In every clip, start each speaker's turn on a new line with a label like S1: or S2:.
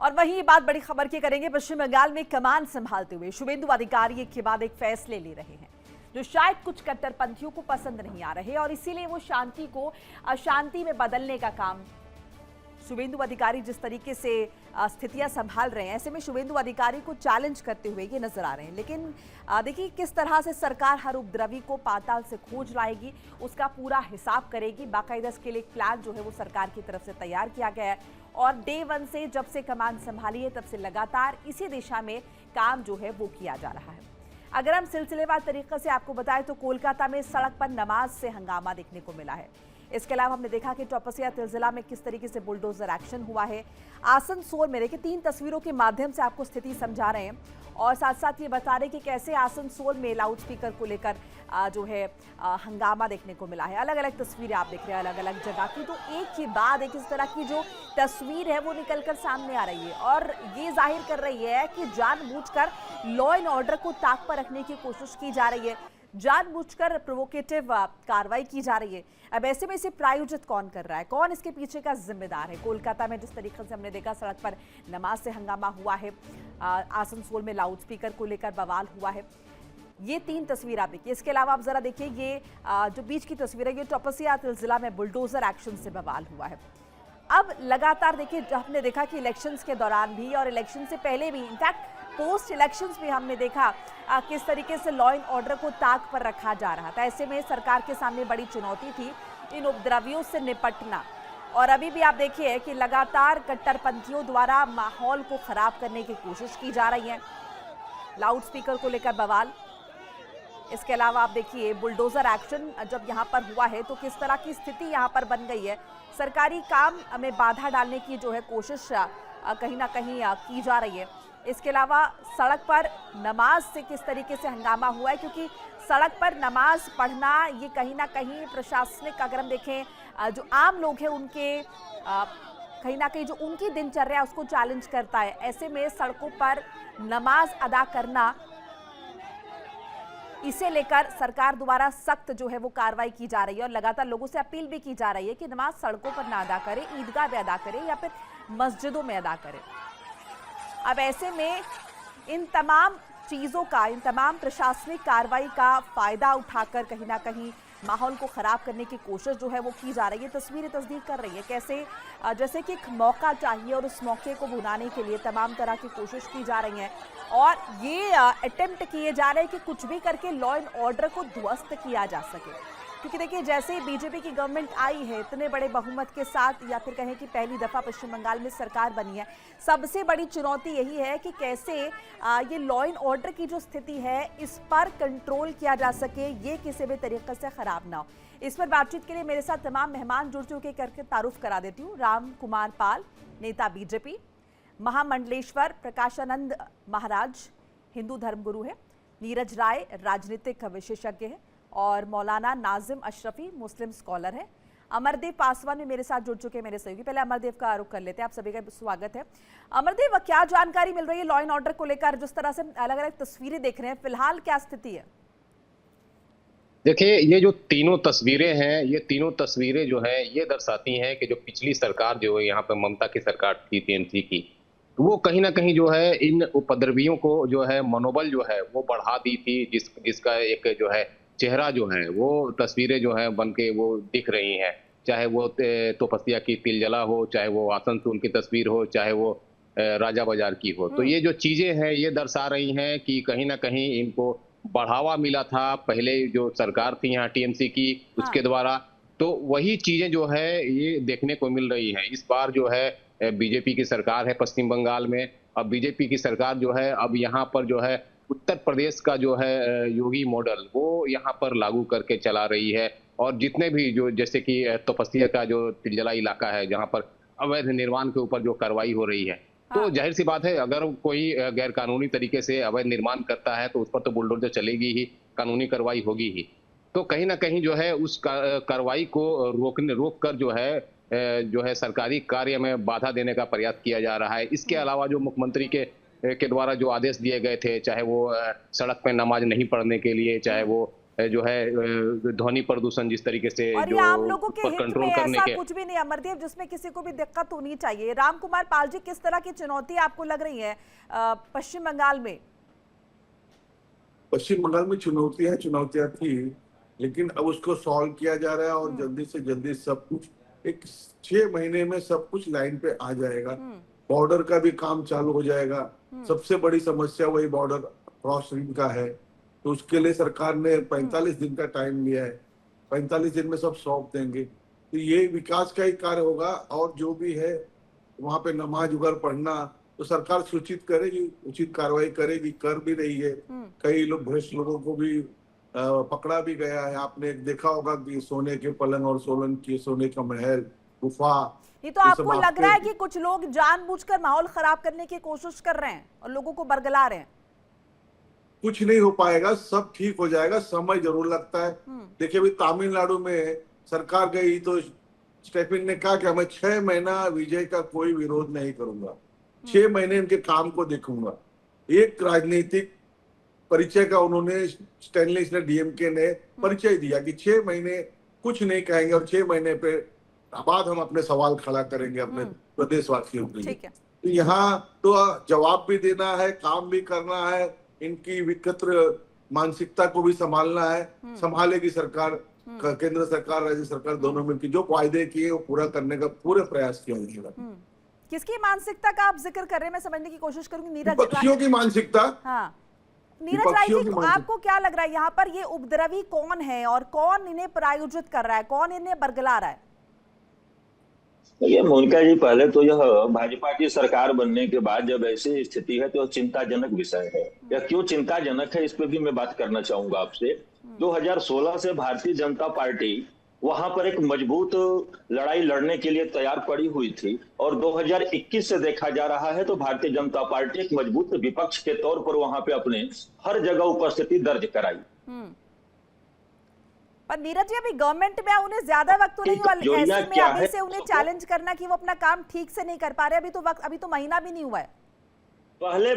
S1: और वहीं ये बात बड़ी खबर की करेंगे। पश्चिम बंगाल में कमान संभालते हुए शुभेंदु अधिकारी एक के बाद एक फैसले ले रहे हैं जो शायद कुछ कट्टरपंथियों को पसंद नहीं आ रहे और इसीलिए वो शांति को अशांति में बदलने का काम शुभेंदु अधिकारी जिस तरीके से स्थितियां संभाल रहे हैं, ऐसे में शुभेंदु अधिकारी को चैलेंज करते हुए ये नजर आ रहे हैं। लेकिन देखिए किस तरह से सरकार हर उपद्रवी को पाताल से खोज लाएगी, उसका पूरा हिसाब करेगी। बाकायदा इसके लिए एक प्लान जो है वो सरकार की तरफ से तैयार किया गया है और डे 1 से जब से कमान संभाली है तब से लगातार इसी दिशा में काम जो है वो किया जा रहा है। अगर हम सिलसिलेवार तरीके से आपको बताएं तो कोलकाता में सड़क पर नमाज से हंगामा देखने को मिला है। इसके अलावा हमने देखा कि टॉपसिया तिलजिला में किस तरीके से बुलडोजर एक्शन हुआ है। आसनसोल में देखिए 3 तस्वीरों के माध्यम से आपको स्थिति समझा रहे हैं और साथ साथ ये बता रहे हैं कि कैसे आसनसोल में लाउड स्पीकर को लेकर जो है हंगामा देखने को मिला है। अलग अलग तस्वीरें आप देख रहे हैं अलग अलग जगह की, तो एक के बाद एक इस तरह की जो तस्वीर है वो निकलकर सामने आ रही है और ये जाहिर कर रही है कि जानबूझकर लॉ एंड ऑर्डर को ताक पर रखने की कोशिश की जा रही है, जानबूझकर प्रोवोकेटिव कार्रवाई की जा रही है। अब ऐसे में इसे प्रायोजित कौन कर रहा है, कौन इसके पीछे का जिम्मेदार है? कोलकाता में जिस तरीके से हमने देखा सड़क पर नमाज से हंगामा हुआ है, आसनसोल में लाउड स्पीकर को लेकर बवाल हुआ है। ये 3 तस्वीर आप देखिए। इसके अलावा आप जरा देखिए ये जो बीच की तस्वीर है, ये टॉपसिया जिला में बुलडोजर एक्शन से बवाल हुआ है। अब लगातार देखिए हमने देखा कि इलेक्शंस के दौरान भी और इलेक्शन से पहले भी, इनफैक्ट पोस्ट इलेक्शंस में हमने देखा किस तरीके से लॉ एंड ऑर्डर को ताक पर रखा जा रहा था। ऐसे में सरकार के सामने बड़ी चुनौती थी इन उपद्रवियों से निपटना और अभी भी आप देखिए कि लगातार कट्टरपंथियों द्वारा माहौल को खराब करने की कोशिश की जा रही है। लाउड स्पीकर को लेकर बवाल, इसके अलावा आप देखिए बुलडोजर एक्शन जब यहाँ पर हुआ है तो किस तरह की स्थिति यहाँ पर बन गई है। सरकारी काम में बाधा डालने की जो है कोशिश कहीं ना कहीं की जा रही है। इसके अलावा सड़क पर नमाज से किस तरीके से हंगामा हुआ है, क्योंकि सड़क पर नमाज पढ़ना ये कहीं ना कहीं प्रशासनिक, अगर हम देखें जो आम लोग हैं उनके कहीं ना कहीं जो उनकी दिनचर्या है उसको चैलेंज करता है। ऐसे में सड़कों पर नमाज अदा करना, इसे लेकर सरकार द्वारा सख्त जो है वो कार्रवाई की जा रही है और लगातार लोगों से अपील भी की जा रही है कि नमाज सड़कों पर ना अदा करें, ईदगाह में अदा करें या फिर मस्जिदों में अदा करें। अब ऐसे में इन तमाम चीज़ों का, इन तमाम प्रशासनिक कार्रवाई का फायदा उठाकर कहीं ना कहीं माहौल को ख़राब करने की कोशिश जो है वो की जा रही है। तस्वीरें तस्दीक कर रही है कैसे जैसे कि एक मौका चाहिए और उस मौके को भुनाने के लिए तमाम तरह की कोशिश की जा रही है और ये अटेम्प्ट किए जा रहे हैं कि कुछ भी करके लॉ एंड ऑर्डर को ध्वस्त किया जा सके। क्योंकि देखिए जैसे ही बीजेपी की गवर्नमेंट आई है इतने बड़े बहुमत के साथ, या फिर कहें कि पहली दफ़ा पश्चिम बंगाल में सरकार बनी है, सबसे बड़ी चुनौती यही है कि कैसे ये लॉ एंड ऑर्डर की जो स्थिति है इस पर कंट्रोल किया जा सके, ये किसी भी तरीके से ख़राब ना हो। इस पर बातचीत के लिए मेरे साथ तमाम मेहमान जुड़ चुके करके तारुफ करा देती हूँ। राम कुमार पाल, नेता बीजेपी, महामंडलेश्वर प्रकाशानंद महाराज हिंदू धर्मगुरु है, नीरज राय राजनीतिक विशेषज्ञ है और मौलाना नाजिम अशरफी मुस्लिम स्कॉलर है। अमरदेव पासवान भी मेरे साथ जुड़ चुके हैं मेरे सहयोगी। पहले अमरदेव का रुख कर लेते हैं। आप सभी का स्वागत है। अमरदेव, क्या जानकारी मिल रही है लॉ एंड ऑर्डर को लेकर? जिस तरह से अलग अलग तस्वीरें देख रहे हैं, फिलहाल क्या स्थिति है?
S2: देखिए ये जो तीनों तस्वीरें हैं, ये तीनों तस्वीरें जो है ये दर्शाती हैं कि जो पिछली सरकार जो है यहाँ पर ममता की सरकार थी टीएमसी की, वो कहीं ना कहीं जो है इन उपद्रवियों को जो है मनोबल जो है वो बढ़ा दी थी, जिसका एक जो है चेहरा जो है वो तस्वीरें जो है बन के वो दिख रही हैं। चाहे वो तोपसिया की तिलजला हो, चाहे वो आसनसोल की तस्वीर हो, चाहे वो राजा बाजार की हो, तो ये जो चीजें हैं ये दर्शा रही हैं कि कहीं ना कहीं इनको बढ़ावा मिला था पहले जो सरकार थी यहाँ टीएमसी की उसके द्वारा, तो वही चीजें जो है ये देखने को मिल रही हैं। इस बार जो है बीजेपी की सरकार है पश्चिम बंगाल में। अब बीजेपी की सरकार जो है अब यहाँ पर जो है उत्तर प्रदेश का जो है योगी मॉडल वो यहाँ पर लागू करके चला रही है और जितने भी जो जैसे कि तपस्या का जो तिलजला इलाका है जहाँ पर अवैध निर्माण के ऊपर जो कार्रवाई हो रही है, तो जाहिर सी बात है अगर कोई गैर कानूनी तरीके से अवैध निर्माण करता है तो उस पर तो बुलडोजर चलेगी ही, कानूनी कार्रवाई होगी ही। तो कहीं ना कहीं जो है उस कार्रवाई को रोक कर जो है सरकारी कार्य में बाधा देने का प्रयास किया जा रहा है। इसके अलावा जो मुख्यमंत्री के द्वारा जो आदेश दिए गए थे, चाहे वो सड़क पर नमाज नहीं पढ़ने के लिए, चाहे वो जो है ध्वनि प्रदूषण जिस तरीके से
S1: और
S2: जो
S1: ये आम लोगों के
S2: पर
S1: हित में
S2: कंट्रोल करने
S1: ऐसा
S2: के
S1: कुछ भी नहीं अमरदेव जिसमें किसी को भी दिक्कत होनी चाहिए। राम कुमार पाल जी, किस तरह की चुनौती आपको लग रही है पश्चिम बंगाल में?
S3: पश्चिम बंगाल में चुनौतियां थी, लेकिन अब उसको सॉल्व किया जा रहा है और जल्दी से जल्दी सब कुछ एक 6 महीने में सब कुछ लाइन पे आ जाएगा। बॉर्डर का भी काम चालू हो जाएगा। सबसे बड़ी समस्या वही बॉर्डर क्रॉसिंग का है, तो उसके लिए सरकार ने 45 दिन का टाइम लिया है। 45 दिन में सब सौंप देंगे, तो ये विकास का ही कार्य होगा। और जो भी है वहां पे नमाज उगर पढ़ना तो सरकार सूचित करेगी, उचित कार्रवाई करेगी, कर भी रही है। कई लोग भ्रष्ट लोगों को भी पकड़ा भी गया है। आपने देखा होगा कि सोने के पलंग और सोने का महल, गुफा,
S1: ये तो आपको लग रहा है कि कुछ लोग जानबूझकर माहौल खराब करने की कोशिश कर रहे हैं और लोगों को बरगला रहे हैं?
S3: कुछ नहीं हो पाएगा, सब ठीक हो जाएगा, समय जरूर लगता है। देखिए अभी तमिलनाडु में सरकार गई तो स्टेफन ने कहा कि मैं 6 महीना विजय का कोई विरोध नहीं करूंगा, 6 महीने इनके काम को देखूंगा। एक राजनीतिक परिचय का उन्होंने स्टैनलेस ने डीएमके ने परिचय दिया कि 6 महीने कुछ नहीं कहेंगे और 6 महीने पे बाद हम अपने सवाल खड़ा करेंगे अपने प्रदेशवासियों के लिए। तो यहाँ तो जवाब भी देना है, काम भी करना है, इनकी विचित्र मानसिकता को भी संभालना है। संभालेगी सरकार, केंद्र सरकार राज्य सरकार दोनों मिलकर जो वायदे किए वो पूरा करने का पूरे प्रयास किया जाएगा।
S1: किसकी मानसिकता का आप जिक्र कर रहे हैं, मैं समझने की कोशिश करूंगी। नीरज,
S3: विपक्षियों की मानसिकता।
S1: हाँ, नीरज राय जी, आपको क्या लग रहा है यहाँ पर ये उपद्रवी कौन है और कौन इन्हें प्रायोजित कर रहा है, कौन इन्हें बरगला रहा है?
S4: ये मोनिका जी, पहले तो यह भाजपा की सरकार बनने के बाद जब ऐसी स्थिति है तो चिंताजनक विषय है। यह क्यों चिंताजनक है, इस पे भी मैं बात करना चाहूंगा आपसे। 2016 से भारतीय जनता पार्टी वहां पर एक मजबूत लड़ाई लड़ने के लिए तैयार पड़ी हुई थी और 2021 से देखा जा रहा है तो भारतीय जनता पार्टी एक मजबूत विपक्ष के तौर पर वहां पे अपने हर जगह उपस्थिति दर्ज कराई।
S1: पर नीरज जी, अभी गवर्नमेंट में उन्हें ज्यादा वक्त तो नहीं हुआ, ऐसे में अभी से उन्हें चैलेंज करना कि वो अपना काम ठीक से नहीं कर पा रहे, अभी तो महीना भी नहीं हुआ है।
S4: पहले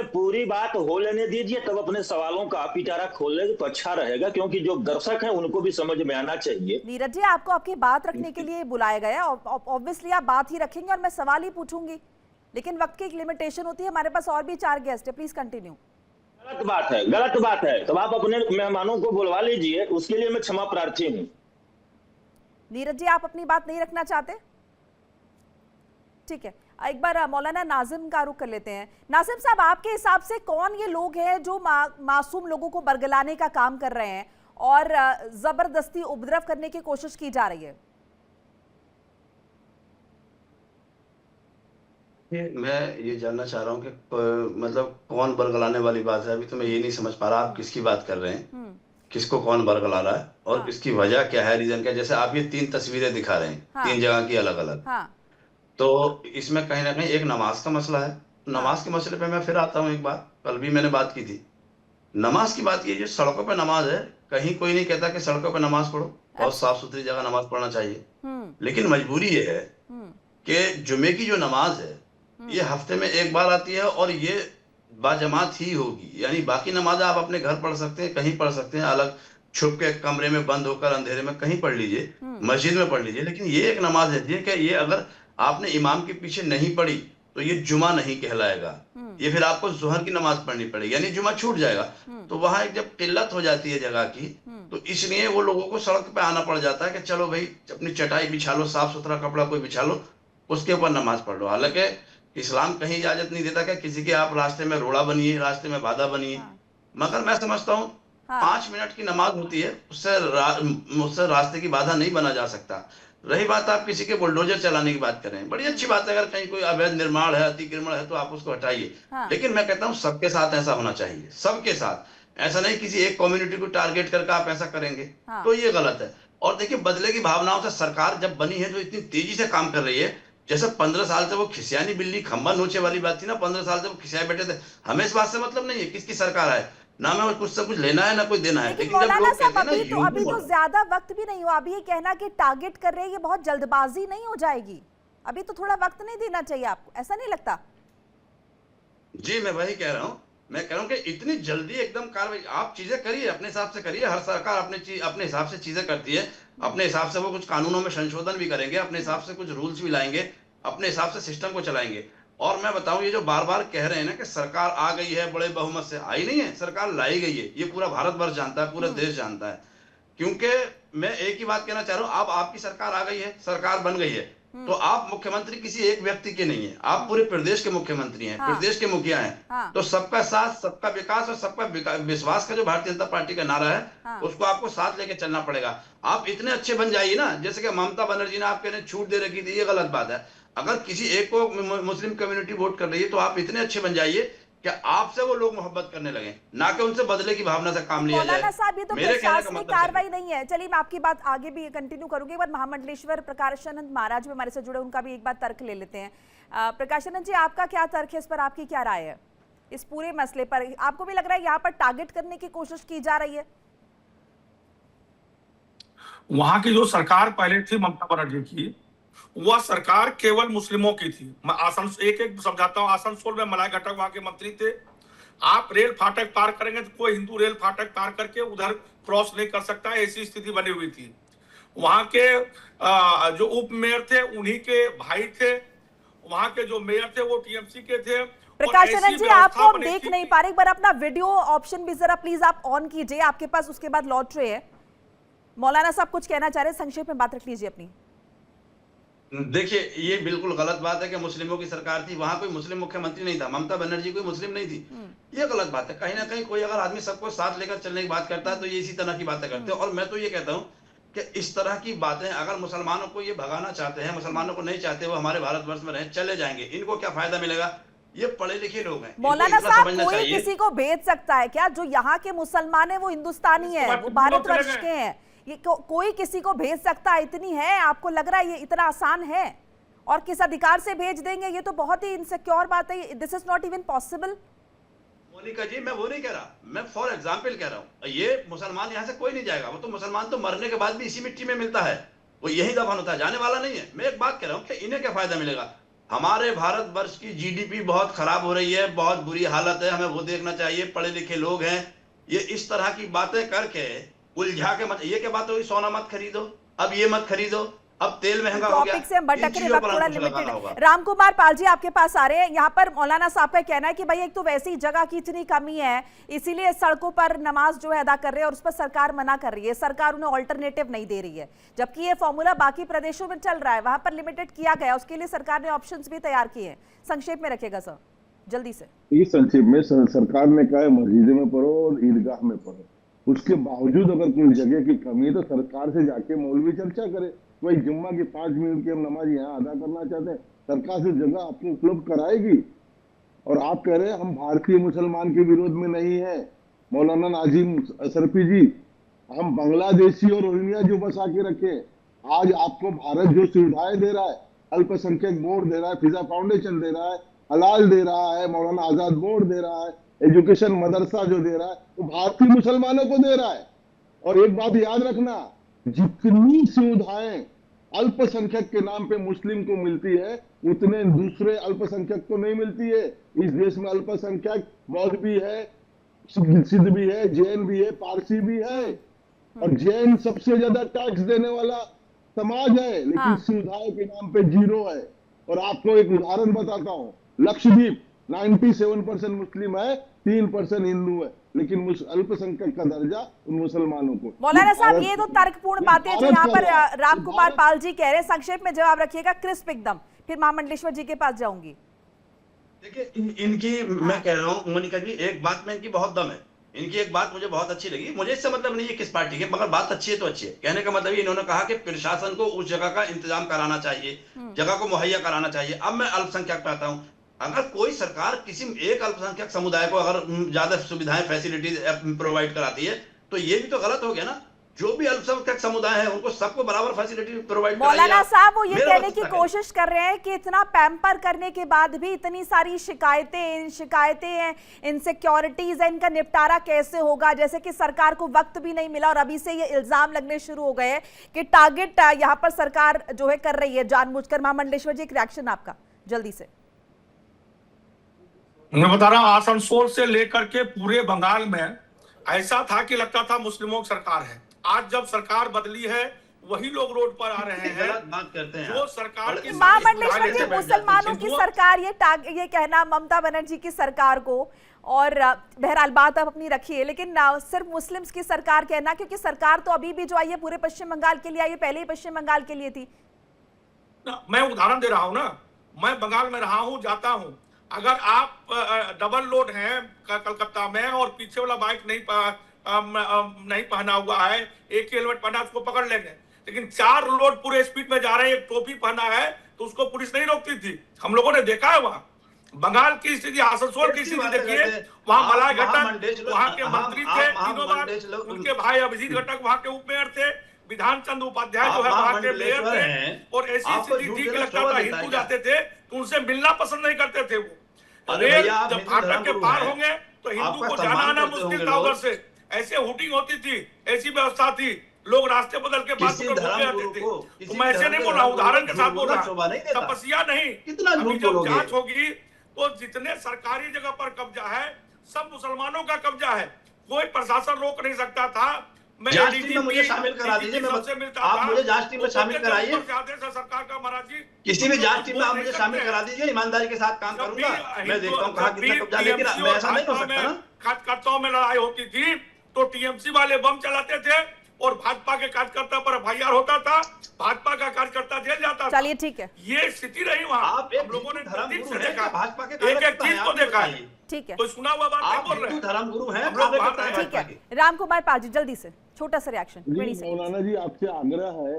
S4: पूरी बात हो लेने दीजिए, तब अपने सवालों का पिटारा खोल ले तो अच्छा रहेगा, क्योंकि जो दर्शक हैं उनको भी समझ में आना चाहिए।
S1: नीरज जी, आपको आपकी बात रखने के लिए बुलाया गया, ऑब्वियसली आप बात ही रखेंगे और मैं सवाल ही पूछूंगी, लेकिन वक्त की एक लिमिटेशन होती है। हमारे पास और भी 4 गेस्ट है, प्लीज कंटिन्यू।
S4: गलत बात है तो आप अपने मेहमानों को बुलवा लीजिए, उसके लिए मैं क्षमा प्रार्थी हूँ।
S1: नीरज जी, आप अपनी बात नहीं रखना चाहते? ठीक है, एक बार मौलाना नाजिम का रुख कर लेते हैं। नाजिम साहब, आपके हिसाब से कौन ये लोग हैं जो मासूम लोगों को बरगलाने का काम कर रहे हैं और जबरदस्ती उपद्रव करने की कोशिश की जा रही है?
S5: मैं ये जानना चाह रहा हूँ कि मतलब कौन बरगलाने वाली बात है। अभी तो मैं ये नहीं समझ पा रहा आप किसकी बात कर रहे हैं, किसको कौन बरगला रहा है और किसकी वजह क्या है, रीजन क्या है। जैसे आप ये 3 तस्वीरें दिखा रहे हैं, 3 जगह की अलग अलग, तो इसमें कहीं ना कहीं एक नमाज का मसला है। नमाज के मसले पे मैं फिर आता हूँ। एक बात कल भी मैंने बात की थी, नमाज की बात की, जो सड़कों पे नमाज है, कहीं कोई नहीं कहता कि सड़कों पे नमाज पढ़ो, बहुत साफ सुथरी जगह नमाज पढ़ना चाहिए। लेकिन मजबूरी ये है कि जुमे की जो नमाज है ये हफ्ते में एक बार आती है और ये बाजमात ही होगी, यानी बाकी नमाज आप अपने घर पढ़ सकते हैं, कहीं पढ़ सकते हैं, अलग छुप के कमरे में बंद होकर अंधेरे में कहीं पढ़ लीजिए, मस्जिद में पढ़ लीजिए। लेकिन ये एक नमाज है कि ये अगर आपने इमाम के पीछे नहीं पढ़ी तो ये जुमा नहीं कहलाएगा, ये फिर आपको जोहर की नमाज पढ़नी पड़ेगी, यानी जुमा छूट जाएगा। तो वहां एक जब किल्लत हो जाती है जगह की, तो इसलिए वो लोगों को सड़क पे आना पड़ जाता है कि चलो भाई अपनी चटाई बिछा लो, साफ सुथरा कपड़ा कोई बिछा लो, उसके ऊपर नमाज पढ़ लो। हालांकि इस्लाम कहीं इजाजत नहीं देता कि किसी के आप रास्ते में रोड़ा बनिए, रास्ते में बाधा बनिए। मगर मैं समझता हूँ 5 मिनट की नमाज होती है, उससे रास्ते की बाधा नहीं बना जा सकता। रही बात आप किसी के बुलडोजर चलाने की बात करें, बड़ी अच्छी बात है, अगर कहीं कोई अवैध निर्माण है, अतिक्रमण है तो आप उसको हटाइए। लेकिन मैं कहता हूँ सबके साथ ऐसा होना चाहिए, सबके साथ। ऐसा नहीं किसी एक कम्युनिटी को टारगेट करके आप ऐसा करेंगे तो ये गलत है। और देखिए, बदले की भावनाओं से सरकार जब बनी है तो इतनी तेजी से काम कर रही है। जैसे 15 साल से वो खिसियानी बिल्ली खंबा नोचे वाली बात थी ना, 15 साल से वो खिसियाए बैठे थे। हमें इस बात से मतलब नहीं है किसकी सरकार है, ना मैं कुछ से कुछ लेना है ना कोई देना है।
S1: लेकिन मौलाना साहब, अभी तो ज्यादा वक्त भी नहीं हुआ। अभी ये कहना कि टारगेट कर रहे हैं, ये बहुत जल्दबाजी नहीं हो जाएगी? अभी तो थोड़ा वक्त नहीं देना चाहिए आपको, ऐसा नहीं लगता?
S5: जी मैं वही कह रहा हूँ मैं कह रहा हूँ कि इतनी जल्दी एकदम कार्रवाई आप चीजें करिए, अपने हिसाब से करिए। हर सरकार अपने हिसाब से चीजें करती है, अपने हिसाब से वो कुछ कानूनों में संशोधन भी करेंगे, अपने हिसाब से कुछ रूल्स भी लाएंगे, अपने हिसाब से सिस्टम को चलाएंगे। और मैं बताऊं, ये जो बार बार कह रहे हैं ना कि सरकार आ गई है, बड़े बहुमत से आई नहीं है, सरकार लाई गई है, ये पूरा भारतवर्ष जानता है, पूरा देश जानता है। क्योंकि मैं एक ही बात कहना चाह रहा हूं, अब आपकी सरकार आ गई है, सरकार बन गई है, तो आप मुख्यमंत्री किसी एक व्यक्ति के नहीं है, आप पूरे प्रदेश के मुख्यमंत्री हैं, प्रदेश के मुखिया हैं। तो सबका साथ, सबका विकास और सबका विश्वास का जो भारतीय जनता पार्टी का नारा है, उसको आपको साथ लेके चलना पड़ेगा। आप इतने अच्छे बन जाइए ना, जैसे कि ममता बनर्जी ने आपके छूट दे रखी थी, ये गलत बात है। अगर किसी एक को मुस्लिम कम्युनिटी वोट कर रही है, तो आप इतने अच्छे बन जाइए कि आपसे वो लोग मोहब्बत करने लगे, ना कि उनसे बदले की भावना से काम लिया जाए।
S1: मौलाना साहब, ये तो
S5: मेरे कहने का
S1: प्रशासनिक
S5: मतलब
S1: कार्रवाई नहीं है। चलिए, मैं आपकी बात आगे भी कंटिन्यू करूंगी। एक बार महामंडलेश्वर प्रकाशानंद महाराज भी हमारे से जुड़े, उनका भी एक बार तर्क ले लेते हैं। प्रकाशानंद जी, आपका क्या तर्क है इस पर, आपकी क्या राय है इस पूरे मसले पर? आपको भी लग रहा है यहाँ पर टारगेट करने की कोशिश की जा रही है?
S6: वहां की जो सरकार पहले थी ममता बनर्जी की, वह सरकार केवल मुस्लिमों की थी। मैं आसनसोल एक समझाता हूँ, आसनसोल में मलाई घटक वहां के मंत्री थे। आप रेल फाटक पार करेंगे तो कोई हिंदू रेल फाटक पार करके उधर क्रॉस नहीं कर सकता, ऐसी स्थिति बनी हुई थी। वहां के जो उप मेयर थे उन्हीं के भाई थे, वहां के जो मेयर थे वो टीएमसी के थे।
S1: प्रकाशानंद जी, आपको हम देख नहीं पा रहे, एक बार अपना वीडियो ऑप्शन भी जरा प्लीज आप ऑन कीजिए, आपके पास उसके बाद लौट रहे हैं। मौलाना साहब कुछ कहना चाह रहे हैं, संक्षेप में बात रख लीजिए अपनी।
S5: देखिए, ये बिल्कुल गलत बात है कि मुस्लिमों की सरकार थी, वहां कोई मुस्लिम मुख्यमंत्री नहीं था, ममता बनर्जी कोई मुस्लिम नहीं थी। ये गलत बात है। कहीं ना कहीं कोई अगर आदमी सबको साथ लेकर चलने की बात करता है तो ये इसी तरह की बातें करते हैं। और मैं तो ये कहता हूं कि इस तरह की बातें, अगर मुसलमानों को ये भगाना चाहते हैं, मुसलमानों को नहीं चाहते वो हमारे भारतवर्ष में रहे, चले जाएंगे, इनको क्या फायदा मिलेगा? ये पढ़े लिखे लोग हैं।
S1: मौलाना साहब, कोई किसी को भेज सकता है क्या? जो यहाँ के मुसलमान है वो हिंदुस्तानी है, वो भारतवर्ष के हैं, ये कोई किसी को भेज सकता है? इतनी है, आपको लग रहा है ये इतना आसान है? और किस अधिकार से भेज देंगे? ये तो बहुत ही इनसिक्योर बात है, this is not even possible.
S5: Monika ji, मैं वो नहीं कह रहा, मैं फॉर एग्जाम्पल कह रहा हूँ, ये मुसलमान यहाँ से कोई नहीं जाएगा, वो तो मुसलमान तो मरने के बाद भी इसी मिट्टी में मिलता है, वो यही दफन होता है, जाने वाला नहीं है। मैं एक बात कह रहा हूँ कि इन्हें क्या फायदा मिलेगा? हमारे भारतवर्ष की जीडीपी बहुत खराब हो रही है, बहुत बुरी हालत है, हमें वो देखना चाहिए। पढ़े लिखे लोग हैं, ये इस तरह की बातें करके उलझा के मत, ये क्या बात होगी, सोना मत खरीदो, अब ये मत खरीदो, अब तेल महंगा हो गया।
S1: टॉपिक से हम भटक रहे, वक्त थोड़ा लिमिटेड है। रामकुमार पाल जी आपके पास आ रहे हैं। यहाँ पर मौलाना साहब का कहना है कि भाई एक तो वैसे ही जगह की इतनी कमी है, इसीलिए सड़कों पर नमाज जो है अदा कर रहे हैं और उस पर सरकार मना कर रही है, सरकार उन्हें ऑल्टरनेटिव नहीं दे रही है, जबकि ये फॉर्मूला बाकी प्रदेशों में चल रहा है, वहां पर लिमिटेड किया गया, उसके लिए सरकार ने ऑप्शंस भी तैयार किए हैं। संक्षेप में रखिएगा सर, जल्दी से।
S7: इस संक्षेप में सरकार ने कहा है मस्जिद में पढ़ो और ईदगाह में पढ़ो, उसके बावजूद अगर कोई जगह की कमी है तो सरकार से जाके मौलवी चर्चा करे। कोई जुम्मा की 5 मिनट की हम नमाज यहाँ अदा करना चाहते हैं, सरकार से जगह आपको उपलब्ध कराएगी। और आप कह रहे हैं हम भारतीय मुसलमान के विरोध में नहीं है। मौलाना नाजिम असरफी जी, हम बांग्लादेशी और रोहिंग्या जो बसा के रखे, आज आपको भारत जो सुविधाएं दे रहा है, अल्पसंख्यक बोर्ड दे रहा है, फिजा फाउंडेशन दे रहा है, हलाल दे रहा है, मौलाना आजाद बोर्ड दे रहा है, एजुकेशन मदरसा जो दे रहा है वो भारतीय मुसलमानों को दे रहा है। और एक बात याद रखना, जितनी सुविधाएं अल्पसंख्यक के नाम पे मुस्लिम को मिलती है उतने दूसरे अल्पसंख्यक को नहीं मिलती है। इस देश में अल्पसंख्यक बौद्ध भी है, सिद्ध भी है, जैन भी है, पारसी भी है, और जैन सबसे ज्यादा टैक्स देने वाला समाज है, लेकिन सुविधाओं के नाम पे 0 है। और आपको एक उदाहरण बताता हूँ, लक्षद्वीप 97% मुस्लिम है, 3% हिंदू है, लेकिन अल्पसंख्यक का दर्जा उन मुसलमानों को।
S1: मौलाना साहब, ये तो तर्कपूर्ण बातें जो यहाँ पर रामकुमार पाल जी कह रहे हैं, संक्षेप में जवाब रखिएगा, क्रिस्प एकदम, फिर महामंडलेश्वर जी के पास जाऊंगी।
S5: देखिए, इनकी मैं कह रहा हूँ मोनिका जी, एक बात में इनकी बहुत दम है। इनकी एक बात मुझे बहुत अच्छी लगी, मुझे इससे मतलब नहीं है किस पार्टी के, मगर बात अच्छी है तो अच्छी है। कहने का मतलब इन्होंने कहा कि प्रशासन को उस जगह का इंतजाम कराना चाहिए, जगह को मुहैया कराना चाहिए। अब मैं अल्पसंख्यक पे आता हूँ, अगर कोई सरकार किसी एक अल्पसंख्यक समुदाय को अगर ज्यादा सुविधाएं फैसिलिटीज प्रोवाइड कराती है तो ये भी तो गलत हो गया ना। जो भी अल्पसंख्यक समुदाय है उनको सबको बराबर फैसिलिटी प्रोवाइड कराइए।
S1: मौलाना साहब, वो ये कहने की कोशिश कर रहे हैं कि इतना पैम्पर करने के बाद भी इतनी सारी शिकायतें हैं, इनसिक्योरिटीज है, इनका निपटारा कैसे होगा? जैसे कि सरकार को वक्त भी नहीं मिला और अभी से ये इल्जाम लगने शुरू हो गए कि टारगेट यहाँ पर सरकार जो है कर रही है जानबूझकर। महामंडलेश्वर जी, एक रिएक्शन आपका जल्दी से।
S6: मैं बता रहा हूँ, आसनसोल से लेकर के पूरे बंगाल में ऐसा था कि लगता था मुस्लिमों की सरकार है। आज जब सरकार बदली है, वही लोग रोड पर आ रहे हैं।
S5: गलत बात करते हैं
S6: जो सरकार की
S1: महामंडलेश्वर जी, मुसलमानों की सरकार, ये कहना ममता बनर्जी की सरकार को, और बहरहाल बात आप अपनी रखिए, लेकिन सिर्फ मुस्लिम्स की सरकार कहना, क्योंकि सरकार तो अभी भी जो आई है पूरे पश्चिम बंगाल के लिए आई है, पहले ही पश्चिम बंगाल के लिए थी।
S6: मैं उदाहरण दे रहा हूं ना, मैं बंगाल में रहा हूं, जाता हूं, अगर आप डबल लोड हैं कलकत्ता में और पीछे वाला बाइक नहीं पहना हुआ है, एक ही हेलमेट पहना, उसको पकड़ लेंगे। लेकिन 4 लोड पूरे स्पीड में जा रहे हैं, एक टोपी पहना है, तो उसको पुलिस नहीं रोकती थी। हम लोगों ने देखा है वहां बंगाल की स्थिति, आसनसोल की स्थिति देखिए, वहां मलाय घटक वहां के मंत्री थे तीनों बार, उनके भाई अभिजीत घटक वहां के उप मेयर थे, विधान चंद उपाध्याय जो है वहां के मेयर थे, और ऐसी स्थिति थी कि लगता था हिंदू जाते थे तो उनसे मिलना पसंद नहीं करते थे वो। रेल जब फाटक के पार होंगे तो हिंदू को जाना आना मुश्किल था उधर से, ऐसे हुटिंग होती थी, ऐसी व्यवस्था थी, लोग रास्ते बदल के बाद आते थे। तो मैं ऐसे नहीं बोल रहा, उदाहरण के साथ बोल रहा, तपस्या नहीं। अभी जब जांच होगी तो जितने सरकारी जगह पर कब्जा है सब मुसलमानों का कब्जा है, कोई प्रशासन रोक नहीं सकता था। मैं
S5: जांच टीम में मुझे शामिल करा दीजिए, आप मुझे जांच टीम में शामिल कराइए,
S6: सरकार का महाराज जी
S5: किसी भी जांच टीम में आप मुझे शामिल करा दीजिए, ईमानदारी के साथ काम करूंगा, मैं देखता हूँ कहाँ कितना कब्जा, लेकिन मैं ऐसा नहीं हो सकता ना।
S6: कार्यकर्ताओं में लड़ाई होती थी तो टीएमसी वाले बम चलाते थे और भाजपा के कार्यकर्ता पर एफआईआर होता था, भाजपा का कार्यकर्ता जेल जाता था।
S1: चलिए ठीक है,
S6: ये स्थिति रही वहाँ।
S5: आप
S6: हम लोगों ने
S5: भाजपा के
S6: एक एक चीज को देखा है,
S1: ठीक है,
S6: तो सुना हुआ बात नहीं बोल रहे हैं।
S5: धर्मगुरु हैं,
S1: ठीक है। राम कुमार पाल जी, जल्दी से छोटा सा रिएक्शन।
S7: मौलाना जी, आपसे आग्रह है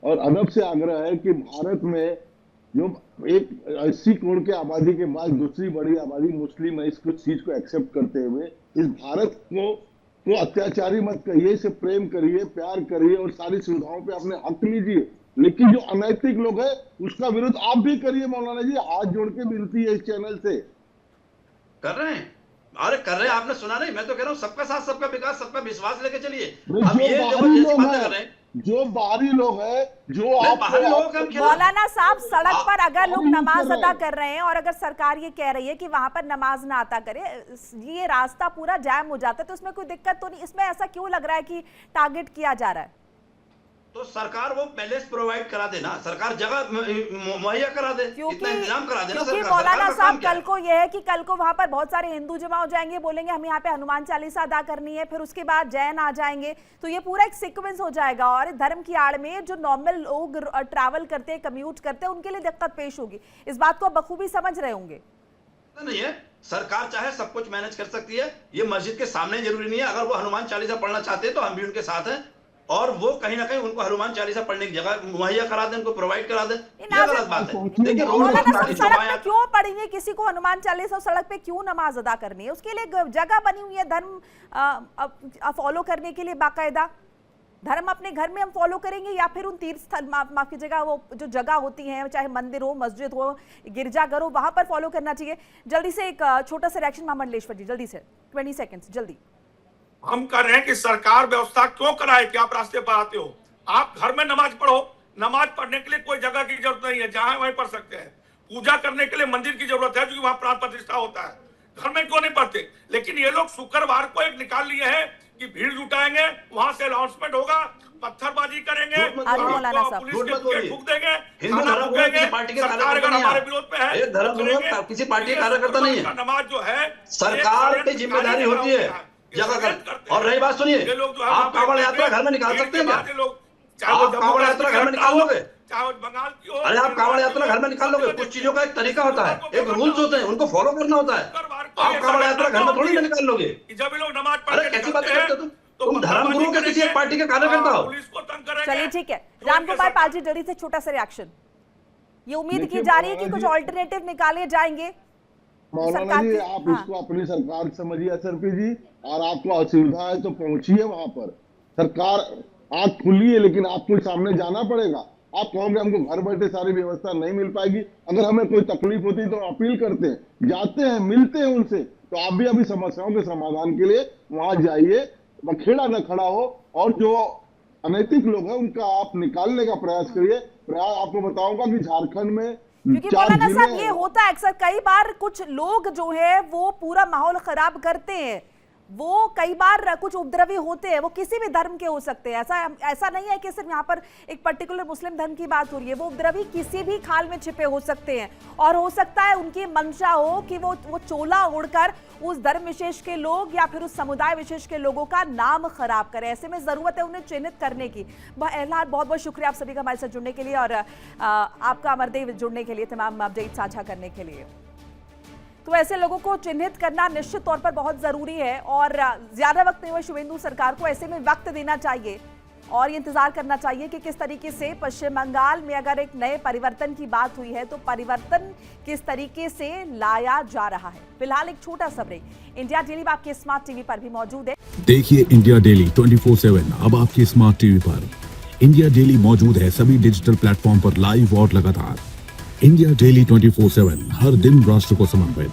S7: और अदब से आग्रह है कि भारत में जो एक 80 करोड़ की आबादी के बाद दूसरी बड़ी आबादी मुस्लिम है, इस चीज को एक्सेप्ट करते हुए इस भारत को अत्याचारी मत कहिए, इसे प्रेम करिए, प्यार करिए और सारी सुविधाओं पे अपने हक लीजिए। लेकिन जो अनैतिक लोग है उसका विरोध आप भी करिए मौलाना जी, हाथ जोड़ के विनती है इस चैनल से।
S5: कर रहे हैं, अरे कर रहे हैं, आपने सुना नहीं? मैं तो कह रहा हूँ सबका साथ सबका विकास सबका विश्वास लेके चलिए। अब ये जबरदस्ती बातें कर रहे हैं,
S7: जो बाहरी लोग हैं, जो आप
S1: मौलाना साहब, सड़क पर अगर लोग नमाज अदा कर रहे हैं और अगर सरकार ये कह रही है कि वहां पर नमाज ना अदा करे, ये रास्ता पूरा जाम हो जाता है, तो इसमें कोई दिक्कत तो नहीं? इसमें ऐसा क्यों लग रहा है कि टारगेट किया जा रहा है?
S5: तो सरकार वो पैलेस प्रोवाइड करा देना, सरकार जगह मुहैया करा दे, इतना इंतजाम करा देना सरकार।
S1: मौलाना साहब, कल को यह है कि कल को वहां पर बहुत सारे हिंदू जमा हो जाएंगे, बोलेंगे हम यहाँ पे हनुमान चालीसा अदा करनी है, फिर उसके बाद जैन आ जाएंगे, तो ये पूरा एक सीक्वेंस हो जाएगा और धर्म की आड़ में जो नॉर्मल लोग ट्रैवल करते हैं, कम्यूट करते हैं, उनके लिए दिक्कत पेश होगी। इस बात को आप बखूबी समझ रहे होंगे।
S5: नहीं है, सरकार चाहे सब कुछ मैनेज कर सकती है, ये मस्जिद के सामने जरूरी नहीं है। अगर वो हनुमान चालीसा पढ़ना चाहते हैं तो हम भी उनके साथ हैं, और वो कहीं ना कहीं उनको हनुमान चालीसा पढ़ने की जगह मुहैया करा दें, उनको प्रोवाइड करा दें। ये गलत बात है। देखिए
S1: सड़क पे क्यों पढ़ेंगे किसी को हनुमान चालीसा, सड़क पे क्यों नमाज अदा करनी है? उसके लिए जगह बनी हुई है धर्म फॉलो करने के लिए बाकायदा। धर्म अपने घर में हम फॉलो करेंगे या फिर उन तीर्थ स्थल, माफ कीजिएगा, वो जो जगह होती है, चाहे मंदिर हो, मस्जिद हो, गिरजाघर हो, वहां पर फॉलो करना चाहिए। जल्दी से एक छोटा सा रिएक्शन महामंडलेश्वर जी, जल्दी से 20 सेकंड्स जल्दी।
S6: हम कर रहे हैं कि सरकार व्यवस्था क्यों कराए कि आप रास्ते पर आते हो, आप घर में नमाज पढ़ो। नमाज पढ़ने के लिए कोई जगह की जरूरत नहीं है, जहां वहीं पढ़ सकते हैं। पूजा करने के लिए मंदिर की जरूरत है क्योंकि वहां प्राण प्रतिष्ठा होता है, घर में क्यों नहीं पढ़ते? लेकिन ये लोग शुक्रवार को एक निकाल लिए हैं कि भीड़ जुटाएंगे, वहां से अनाउंसमेंट होगा, पत्थरबाजी करेंगे, पुलिस के फूंक देंगे,
S5: हिंदू धर्म किसी पार्टी के कार्यकर्ता नहीं है,
S6: विरोध पे है,
S5: धर्म किसी पार्टी के कार्यकर्ता नहीं है।
S6: नमाज जो है
S5: सरकार की जिम्मेदारी होती है जगह कर। और रही बात सुनिए, आप कांवड़ यात्रा घर में निकाल सकते हैं क्या? आप कांवड़ यात्रा घर में निकाल लोगे?
S6: बंगाल की हो,
S5: अरे आप कांवड़ यात्रा घर में निकाल लोगे? कुछ चीजों का एक तरीका होता है, एक रूल्स होते हैं, उनको फॉलो करना होता है। आप कांवड़ यात्रा घर में थोड़ी ना निकाल लोगे।
S6: जब लोग नमाज
S5: अरे कैसी बात करते हो तुम धर्मगुरु के किसी एक पार्टी के कार्यकर्ता हो।
S1: चलिए ठीक है, रामकुमार पाल जी, जल्दी से छोटा सा रिएक्शन। ये उम्मीद की जा रही है कि कुछ ऑल्टरनेटिव निकाले जाएंगे।
S7: मौलाना जी, आप इसको अपनी सरकार समझिए असरफी जी, और आपको असुविधा है तो पहुंचिए वहां पर। सरकार आंख खुली है, लेकिन आपको सामने जाना पड़ेगा। आप कहोगे हमको घर बैठे सारी व्यवस्था नहीं मिल पाएगी, अगर हमें कोई तकलीफ होती है तो अपील करते हैं, जाते हैं, मिलते हैं उनसे। तो आप भी अभी समस्याओं के समाधान के लिए वहां जाइए, बखेड़ा न खड़ा हो, और जो अनैतिक लोग हैं उनका आप निकालने का प्रयास करिए। प्रयास आपको बताऊंगा कि झारखंड में
S1: क्योंकि
S7: चार
S1: मौलाना साहब
S7: जिले-
S1: ये होता है अक्सर, कई बार कुछ लोग जो है वो पूरा माहौल खराब करते हैं, वो कई बार कुछ उपद्रवी होते हैं, वो किसी भी धर्म के हो सकते हैं। ऐसा नहीं है कि सिर्फ यहाँ पर एक पर्टिकुलर मुस्लिम धर्म की बात हो रही है, वो उपद्रवी किसी भी खाल में छिपे हो सकते हैं और हो सकता है उनकी मंशा हो कि वो चोला ओढ़कर उस धर्म विशेष के लोग या फिर उस समुदाय विशेष के लोगों का नाम खराब करें। ऐसे में जरूरत है उन्हें चिन्हित करने की। एहलान, बहुत बहुत शुक्रिया आप सभी का हमारे साथ जुड़ने के लिए और आपका अमरदेव जुड़ने के लिए, तमाम अपडेट साझा करने के लिए। तो ऐसे लोगों को चिन्हित करना निश्चित तौर पर बहुत जरूरी है और ज्यादा वक्त नहीं हुआ शुभेंदु सरकार को, ऐसे में वक्त देना चाहिए और ये इंतजार करना चाहिए कि किस तरीके से पश्चिम बंगाल में अगर एक नए परिवर्तन की बात हुई है तो परिवर्तन किस तरीके से लाया जा रहा है। फिलहाल एक छोटा सा ब्रेक। इंडिया डेली आपके स्मार्ट टीवी पर भी मौजूद है।
S8: देखिए इंडिया डेली 24/7 अब आपके स्मार्ट टीवी पर। इंडिया डेली मौजूद है सभी डिजिटल प्लेटफॉर्म पर लाइव और लगातार। इंडिया डेली 24/7 हर दिन राष्ट्र को समर्पित।